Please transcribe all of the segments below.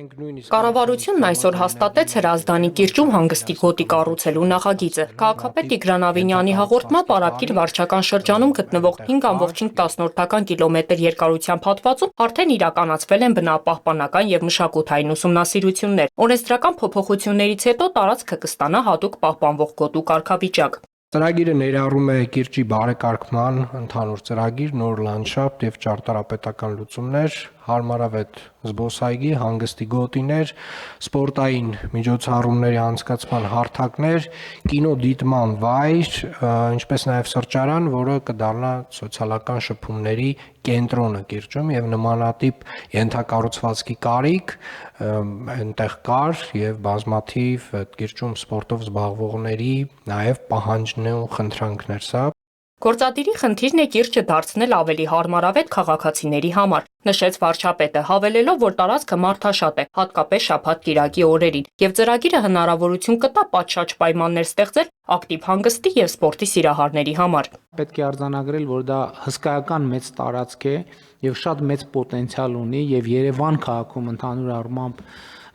Կառավարությունն այսօր հաստատեց Հրազդանի կիրճում հանգստի գոտի կառուցելու նախագիծը։ Քաղաքապետ Տիգրան Ավինյանի հաղորդմամբ Արաքիր վարչական շրջանում գտնվող 5,4 կիլոմետր երկարությամբ հատվածում արդեն իրականացվել են բնապահպանական եւ մշակութային ուսումնասիրություններ։ Օրենսդրական փոփոխություններից հետո տարածքը կստանա հատուկ պահպանվող գոտու կարգավիճակ։ Ծրագիրը ներառում է կիրճի բարեկարգման ընդհանուր ծրագիր, նոր լանդշաֆտ եւ ճարտարապետական լուծումներ, հարմարավետ զբոսայգի, հանգստի գոտիներ, սպորտային միջոցառումների անցկացման հարթակներ, կինոդիտման վայր, ինչպես նաեւ սրճարան, որը կդառնա սոցիալական շփումների կենտրոնը կիրճում եւ նմանատիպ ենթակառուցվածքի կարիք այնտեղ կար եւ բազմաթիվ կիրճում սպորտով զբաղվողների նաեւ պահանջն ու խնդրանքներ սա։ Գործադիրի խնդիրն է կիրճը դարձնել ավելի հարմարավետ քաղաքացիների համար, նշեց վարչապետը, հավելելով, որ տարածքը մարդաշատ է, հատկապես շաբաթ-կիրակի օրերին, եւ ծրագիրը հնարավորություն կտա պատշաճ պայմաններ ստեղծել ակտիվ հանգստի եւ սպորտի սիրահարների համար։ Պետք է արձանագրել, որ դա հսկայական մեծ տարածք է եւ շատ մեծ պոտենցիալ ունի եւ Երևան քաղաքում ընդհանուր առմամբ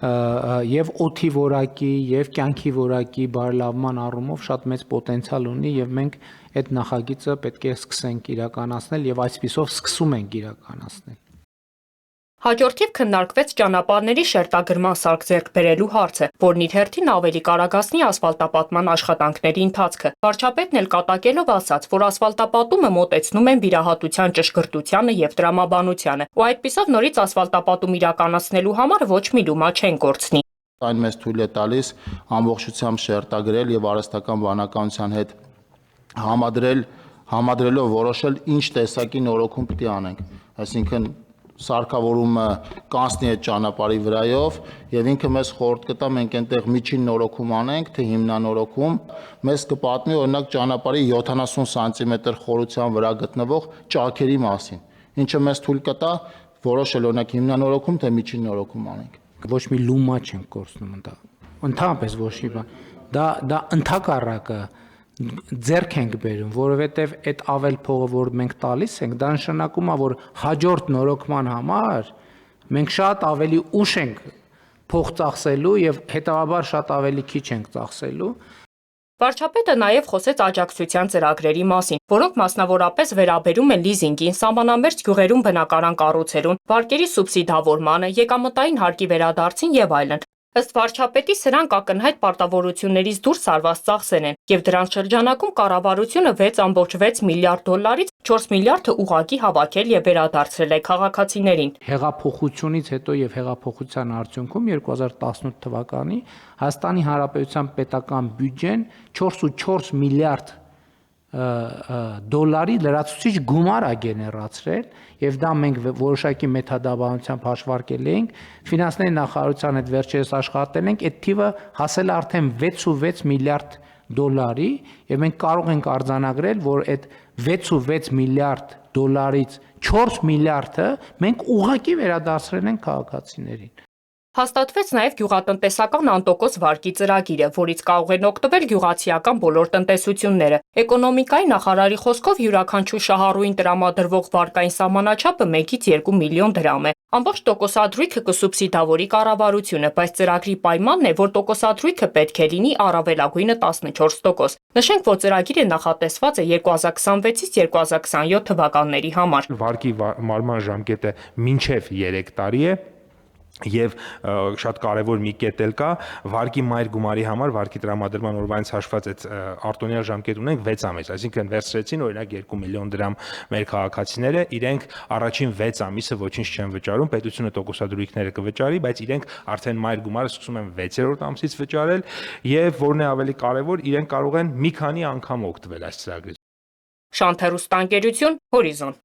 եւ օդի որակի եւ կյանքի որակի բարելավման առումով շատ մեծ պոտենցիալ ունի եւ մենք այդ նախագիծը պետք է սկսենք իրականացնել եւ այսպիսով սկսում ենք իրականացնել։ Հաջորդիվ քննարկվեց ճանապարհների շերտագրման սարք ձեռք բերելու հարցը, որն իր հերթին ավելի կարագացնի ասֆալտապատման աշխատանքների ընթացքը։ Վարչապետն էլ կատակելով ասաց, որ ասֆալտապատումը մոտեցնում են վիրահատության ճշգրտությանը եւ տրամաբանությանը, ու այդպիսով նորից ասֆալտապատում իրականացնելու համար ոչ մի լումա չեն կորցնի։ Այն մեզ թույլ է տալիս ամբողջությամբ շերտագրել եւ արհեստական բանականության հետ համադրելով որոշել ինչ տեսակի նորոգում պետք է անենք, այսինքն սարքավորումը կանցնի այդ ճանապարհի վրայով եւ ինքը մեզ խորհուրդ կտա մենք այնտեղ միջին նորոգում անենք, թե հիմնանորոգում, մեզ կպատմի օրինակ ճանապարհի 70 սանտիմետր խորության վրա գտնվող ճաքերի մասին, ինչը մեզ թույլ կտա որոշել օրինակ հիմնանորոգում, թե միջին նորոգում անենք։ Ոչ մի լումա չեն կորցնում դա։ Ընդհանրապես ոչ մի բան։ Դա ընդհակառակը ձեռք ենք բերում, որովհետև այդ ավել փողը, որ մենք տալիս ենք, դա նշանակում է, որ հաջորդ նորոգման համար մենք շատ ավելի ուշ ենք փող ծախսելու եւ հետեւաբար շատ ավելի քիչ ենք ծախսելու։ Վարչապետը նաև խոսեց աջակցության ծրագրերի մասին, որոնք մասնավորապես վերաբերում են լիզինգին, սահմանամերձ գյուղերում բնակարան կառուցելուն, վարկերի սուբսիդավորմանը, եկամտային հարկի վերադարձին եւ այլն։ Ըստ վարչապետի սրանք ակնհայտ պարտավորություններից դուրս արված ծախսեր են, եւ դրանց շրջանակում կառավարությունը 6,6 միլիարդ դոլարից 4 միլիարդը ուղղակի հավաքել եւ վերադարձրել է քաղաքացիներին։ Հեղափոխությունից հետո եւ հեղափոխության արդյունքում 2018 թվականի Հայաստանի Հանրապետության պետական բյուջեն 4,4 միլիարդ դոլարի լրացուցիչ գումար է գեներացրել եւ դա մենք որոշակի մեթոդաբանությամբ հաշվարկել ենք, ֆինանսների նախարարության հետ վերջերս աշխատել ենք, այդ թիվը հասել է արդեն 6,6 միլիարդ դոլարի եւ մենք կարող ենք արձանագրել, որ այդ 6,6 միլիարդ դոլարից 4 միլիարդը մենք ուղղակի վերադարձրել ենք քաղաքացիներին։ Հաստատվեց նաև գյուղատնտեսական անտոկոս վարկի ծրագիրը, որից կարող են օգտվել գյուղացիական բոլոր տնտեսությունները։ Էկոնոմիկայի նախարարի խոսքով յուրաքանչյուր շահառուին տրամադրվող վարկային սահմանաչափը 1-ից 2 միլիոն դրամ է։ Ամբողջ տոկոսադրույքը կսուբսիդավորի կառավարությունը, բայց ծրագրի պայմանն է, որ տոկոսադրույքը պետք է լինի առավելագույնը 14%։ Նշենք, որ ծրագիրը նախատեսված է 2026-ից 2027 թվականների համար։ Վարկի մարման ժամկետը մինչև 3 տարի է։ Եվ շատ կարևոր մի կետ էլ կա, վարկի մայր գումարի համար, վարկի տրամադրման օրվանից հաշված այդ արտոնյալ ժամկետ ունենք 6 ամիս, այսինքն վերցրեցին օրինակ 2 միլիոն դրամ մեր քաղաքացիները, իրենք առաջին 6 ամիսը ոչինչ չեն վճարում, պետությունը տոկոսադրույքները կվճարի, բայց իրենք արդեն մայր գումարը սկսում են 6-րդ ամսից վճարել եւ որն է ավելի կարևոր, իրենք կարող են մի քանի անգամ օգտվել այս ծրագրից։ Շանթ հեռուստաընկերություն, Հորիզոն։